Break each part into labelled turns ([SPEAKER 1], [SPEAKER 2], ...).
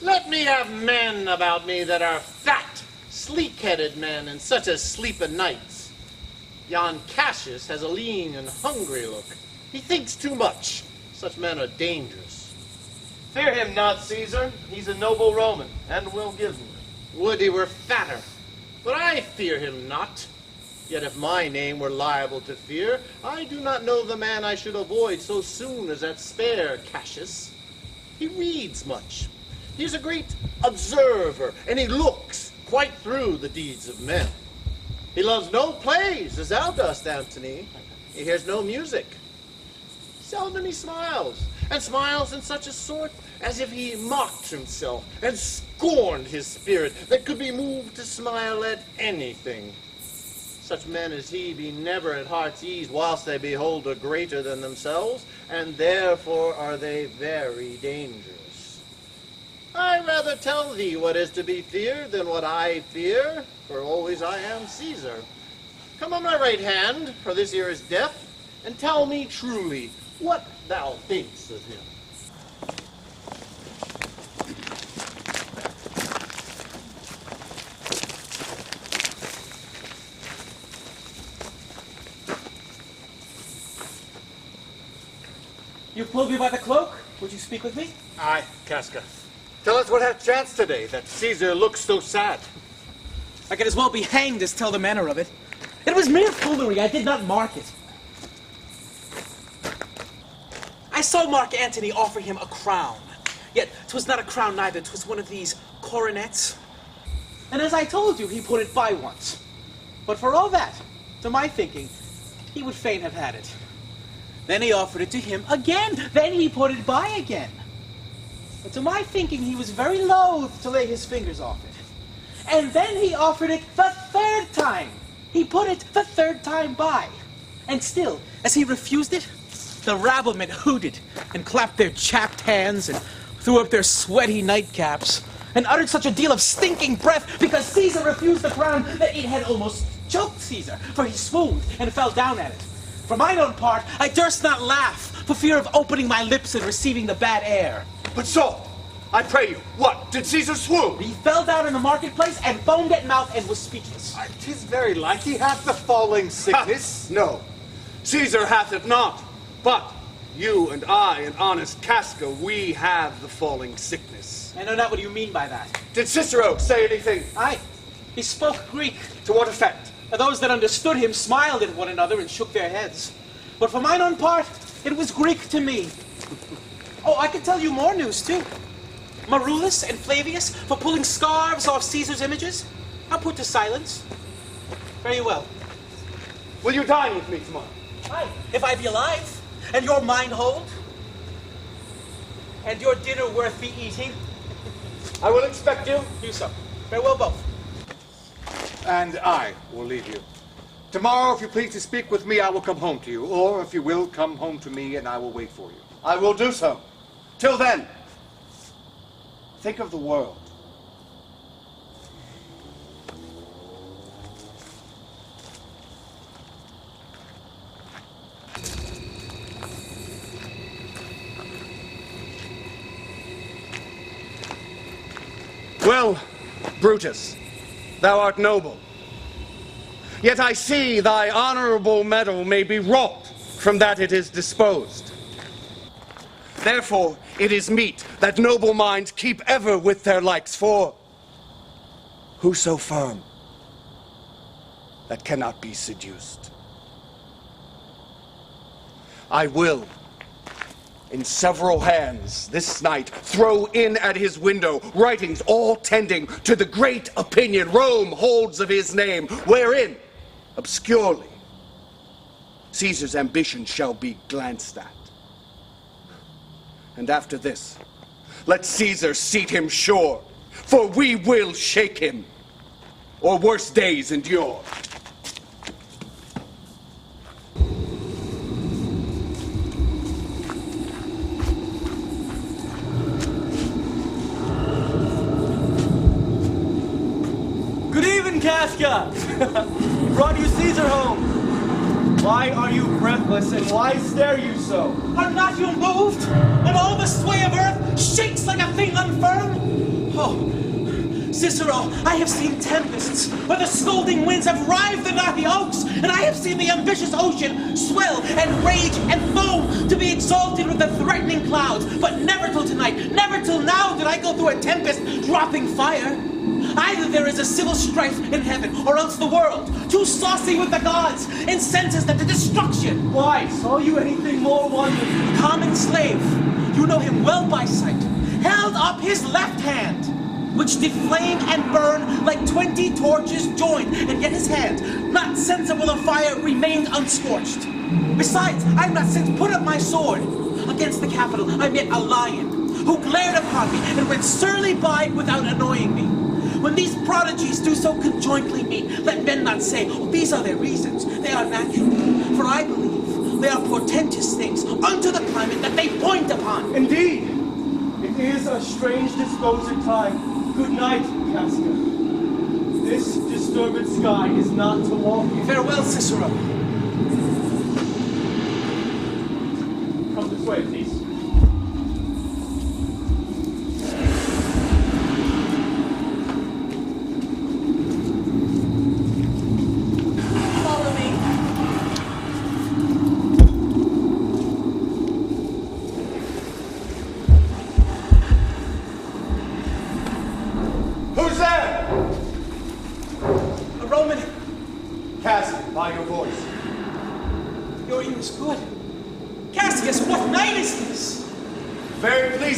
[SPEAKER 1] Let me have men about me that are fat, sleek-headed men, and such as sleep o' nights. Yon Cassius has a lean and hungry look. He thinks too much. Such men are dangerous.
[SPEAKER 2] Fear him not, Caesar. He's a noble Roman, and will give me.
[SPEAKER 1] Would he were fatter. But I fear him not. Yet if my name were liable to fear, I do not know the man I should avoid so soon as that spare Cassius. He reads much. He is a great observer, and he looks quite through the deeds of men. He loves no plays, as thou dost, Antony. He hears no music. Seldom he smiles, and smiles in such a sort as if he mocked himself and scorned his spirit that could be moved to smile at anything. Such men as he be never at heart's ease whilst they behold a greater than themselves, and therefore are they very dangerous. I rather tell thee what is to be feared than what I fear, for always I am Caesar. Come on my right hand, for this ear is deaf, and tell me truly what thou thinkst of him.
[SPEAKER 3] You pulled me by the cloak? Would you speak with me?
[SPEAKER 1] Aye, Casca. Tell us what hath chanced today, that Caesar looks so sad.
[SPEAKER 3] I could as well be hanged as tell the manner of it. It was mere foolery. I did not mark it. I saw Mark Antony offer him a crown. Yet 'twas not a crown neither. 'Twas one of these coronets. And as I told you, he put it by once. But for all that, to my thinking, he would fain have had it. Then he offered it to him again. Then he put it by again. But to my thinking, he was very loath to lay his fingers off it. And then he offered it the third time. He put it the third time by. And still, as he refused it, the rabblemen hooted and clapped their chapped hands and threw up their sweaty nightcaps and uttered such a deal of stinking breath because Caesar refused the crown that it had almost choked Caesar, for he swooned and fell down at it. For mine own part, I durst not laugh for fear of opening my lips and receiving the bad air.
[SPEAKER 2] But Saul, I pray you, what? Did Caesar swoon?
[SPEAKER 3] He fell down in the marketplace and foamed at mouth and was speechless.
[SPEAKER 2] 'Tis very like he hath the falling sickness. No, Caesar hath it not. But you and I and honest Casca, we have the falling sickness.
[SPEAKER 3] I know not what you mean by that.
[SPEAKER 2] Did Cicero say anything?
[SPEAKER 3] Aye, he spoke Greek.
[SPEAKER 2] To what effect?
[SPEAKER 3] Those that understood him smiled at one another and shook their heads. But for mine own part, it was Greek to me. Oh, I could tell you more news, too. Marulus and Flavius, for pulling scarves off Caesar's images, are put to silence. Very well.
[SPEAKER 2] Will you dine with me tomorrow?
[SPEAKER 3] Aye, if I be alive, and your mind hold, and your dinner worth the eating.
[SPEAKER 2] I will expect you.
[SPEAKER 3] Do so. Farewell both.
[SPEAKER 2] And I will leave you. Tomorrow, if you please to speak with me, I will come home to you. Or, if you will, come home to me and I will wait for you. I will do so. Till then, think of the world. Well, Brutus, thou art noble. Yet I see thy honorable metal may be wrought from that it is disposed. Therefore it is meet that noble minds keep ever with their likes, for who so firm that cannot be seduced? I will, in several hands this night, throw in at his window writings all tending to the great opinion Rome holds of his name, wherein, obscurely, Caesar's ambition shall be glanced at. And after this, let Caesar seat him sure, for we will shake him, or worse days endure.
[SPEAKER 3] Good evening, Casca! Brought you Caesar home.
[SPEAKER 4] Why are you breathless, and why stare you so?
[SPEAKER 3] Are not you moved? And all the sway of earth shakes like a thing unfirm? Oh, Cicero, I have seen tempests where the scolding winds have rived the knotty oaks, and I have seen the ambitious ocean swell and rage and foam to be exalted with the threatening clouds. But never till tonight, never till now did I go through a tempest dropping fire. Either there is a civil strife in heaven, or else the world, too saucy with the gods, incenses them to destruction.
[SPEAKER 4] Why? Saw you anything more wonderful?
[SPEAKER 3] Common slave, you know him well by sight, held up his left hand, which did flame and burn like 20 torches joined, and yet his hand, not sensible of fire, remained unscorched. Besides, I have not since put up my sword. Against the Capitol I met a lion, who glared upon me and went surly by without annoying me. When these prodigies do so conjointly meet, let men not say, oh, these are their reasons. They are natural. For I believe they are portentous things unto the climate that they point upon.
[SPEAKER 4] Indeed, it is a strange disposed time. Good night, Casca. This disturbed sky is not to walk in.
[SPEAKER 3] Farewell, Cicero.
[SPEAKER 4] Come this way, please.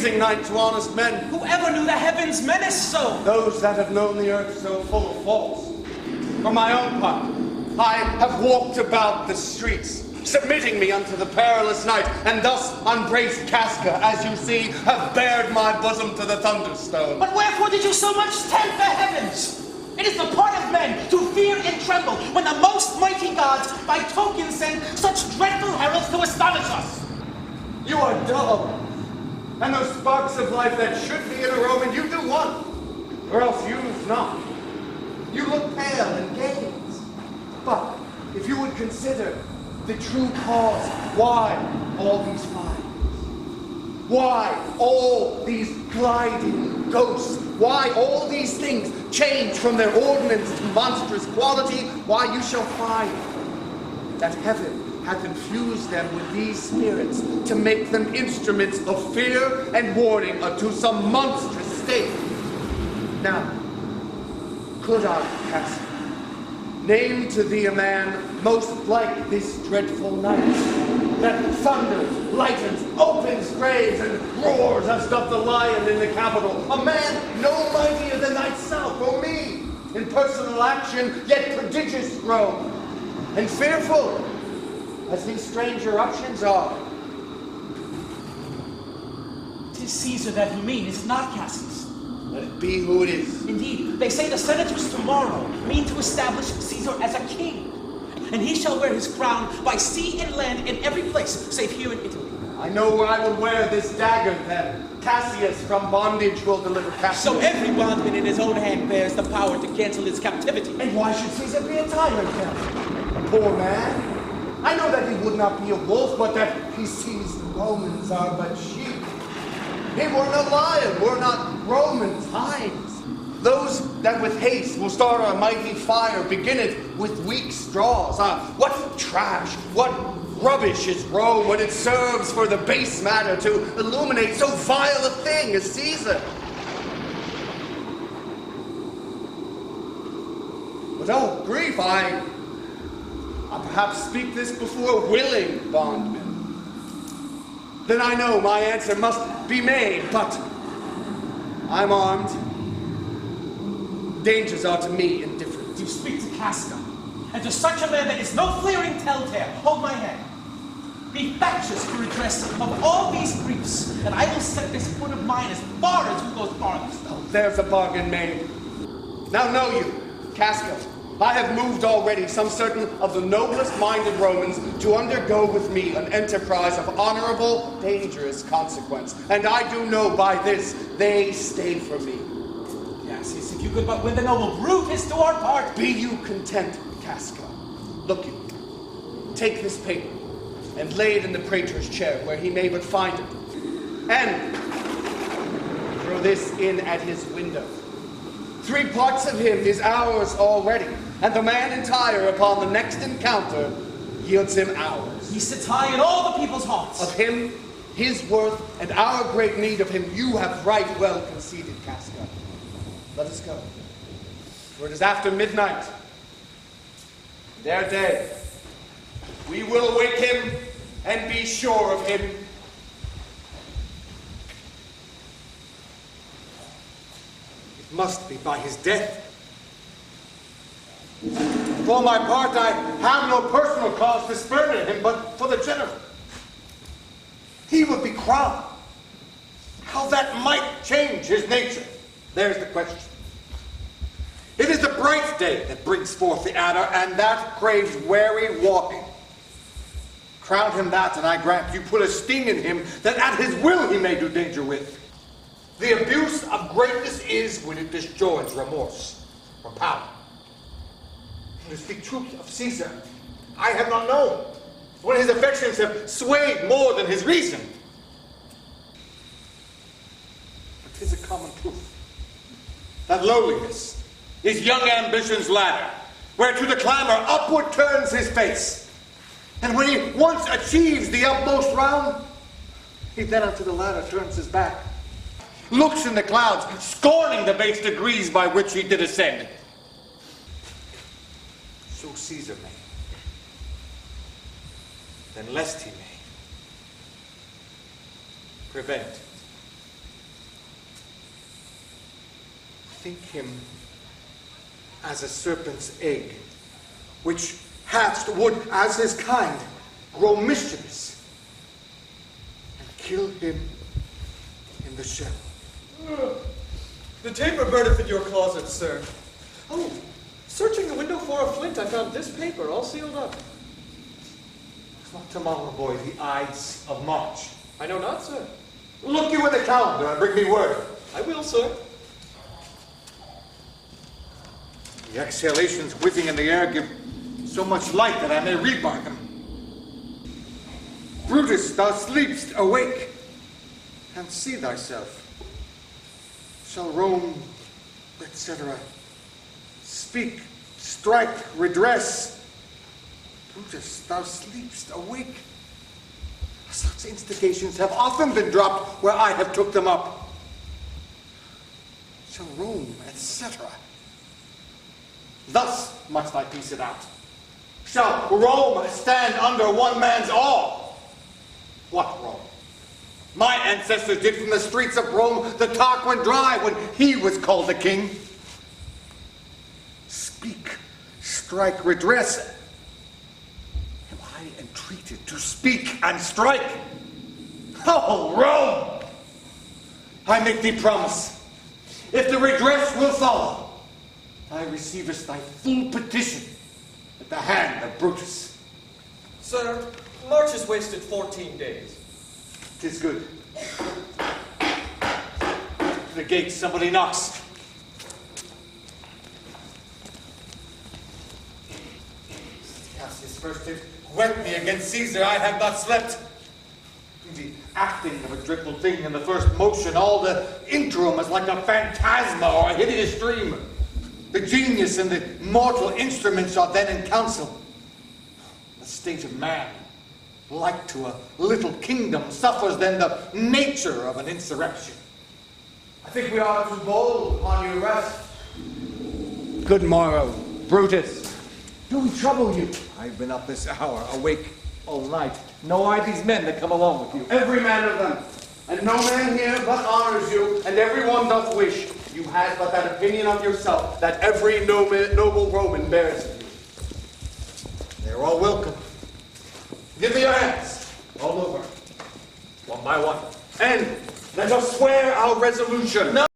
[SPEAKER 2] Night to honest men.
[SPEAKER 3] Whoever knew the heavens menace so?
[SPEAKER 2] Those that have known the earth so full of faults. For my own part, I have walked about the streets, submitting me unto the perilous night, and thus unbraced Casca, as you see, have bared my bosom to the thunderstone.
[SPEAKER 3] But wherefore did you so much tempt the heavens? It is the part of men to fear and tremble when the most mighty gods by token send such dreadful heralds to astonish us.
[SPEAKER 2] You are dull. And those sparks of life that should be in a Roman, you do want, or else use not. You look pale and gaze. But if you would consider the true cause, why all these fires? Why all these gliding ghosts? Why all these things change from their ordinance to monstrous quality? Why you shall find that heaven hath infused them with these spirits to make them instruments of fear and warning unto some monstrous state. Now, could I, Casca, name to thee a man most like this dreadful night, that thunders, lightens, opens graves, and roars as doth the lion in the Capitol, a man no mightier than thyself or me, in personal action, yet prodigious grown, and fearful as these strange eruptions are.
[SPEAKER 3] 'Tis Caesar that you mean, is it not, Cassius?
[SPEAKER 2] Let it be who it is.
[SPEAKER 3] Indeed, they say the senators tomorrow mean to establish Caesar as a king, and he shall wear his crown by sea and land in every place, save here in Italy.
[SPEAKER 2] I know where I will wear this dagger, then. Cassius from bondage will deliver Cassius.
[SPEAKER 3] So every bondman in his own hand bears the power to cancel his captivity.
[SPEAKER 2] And why should Caesar be a tyrant, then? A poor man? I know that he would not be a wolf, but that he sees the Romans are but sheep. He were no lion, were not Roman times. Those that with haste will start a mighty fire, begin it with weak straws. What trash, what rubbish is Rome when it serves for the base matter to illuminate so vile a thing as Caesar? But oh, grief, I perhaps speak this before willing bondmen. Then I know my answer must be made, but I'm armed. Dangers are to me indifferent.
[SPEAKER 3] You speak to Casca, and to such a man that is no fleering telltale. Hold my hand. Be factious for redress of all these griefs, and I will set this foot of mine as far as you goes farthest.
[SPEAKER 2] Oh, there's a bargain made. Now know you, Casca, I have moved already some certain of the noblest-minded Romans to undergo with me an enterprise of honorable, dangerous consequence. And I do know by this, they stay for me.
[SPEAKER 3] Yes, if you could but win the noble Brutus to our part.
[SPEAKER 2] Be you content, Casca. Look you, Take this paper, and lay it in the praetor's chair, where he may but find it. And throw this in at his window. 3 parts of him is ours already, and the man entire upon the next encounter yields him ours.
[SPEAKER 3] He sits high in all the people's hearts.
[SPEAKER 2] Of him, his worth, and our great need of him, you have right well conceded, Casca. Let us go, for it is after midnight. Their day. We will awake him and be sure of him.
[SPEAKER 5] It must be by his death. For my part, I have no personal cause to spurn at him, but for the general. He would be crowned. How that might change his nature, there's the question. It is the bright day that brings forth the adder, and that craves wary walking. Crown him that, and I grant you put a sting in him that at his will he may do danger with. The abuse of greatness is when it disjoins remorse or power. To speak truth of Caesar, I have not known when his affections have swayed more than his reason. But 'tis a common truth that lowliness is young ambition's ladder, whereto the climber upward turns his face. And when he once achieves the utmost round, he then unto the ladder turns his back, looks in the clouds, scorning the base degrees by which he did ascend. So Caesar may. Then lest he may prevent. Think him as a serpent's egg, which hatched would, as his kind, grow mischievous, and kill him in the shell.
[SPEAKER 4] The taper burneth in your closet, sir. Oh, searching the window for a flint, I found this paper all sealed up.
[SPEAKER 5] It's not tomorrow, boy, the Ides of March.
[SPEAKER 4] I know not, sir.
[SPEAKER 5] Look you in the calendar and bring me word.
[SPEAKER 4] I will, sir.
[SPEAKER 5] The exhalations whizzing in the air give so much light that I may read by them. Brutus, thou sleepst, awake, and see thyself. Shall Rome, etc. speak, strike, redress? Brutus, thou sleepst, awake. Such instigations have often been dropped where I have took them up. Shall Rome, etc. Thus must I piece it out. Shall Rome stand under one man's awe? What Rome? My ancestors did from the streets of Rome the Tarquin drive when he was called a king. Speak, strike, redress. Am I entreated to speak and strike? Oh, Rome! I make thee promise. If the redress will follow, thou receivest thy full petition at the hand of Brutus.
[SPEAKER 4] Sir, March has wasted 14 days.
[SPEAKER 5] 'Tis good. The gate, somebody knocks. Cassius first did whet me against Caesar. I have not slept. The acting of a dreadful thing in the first motion, all the interim is like a phantasma or a hideous dream. The genius and the mortal instruments are then in council. The state of man, like to a little kingdom, suffers then the nature of an insurrection.
[SPEAKER 2] I think we are too bold upon your arrest. Good morrow, Brutus. Do we trouble you?
[SPEAKER 5] I've been up this hour, awake all night. Know I these men that come along with you?
[SPEAKER 2] Every man of them. And no man here but honors you, and every one doth wish you had but that opinion of yourself that every noble Roman bears of you.
[SPEAKER 5] They're all welcome. Give me your hands, all over, one by one.
[SPEAKER 2] And let us swear our resolution.
[SPEAKER 5] No.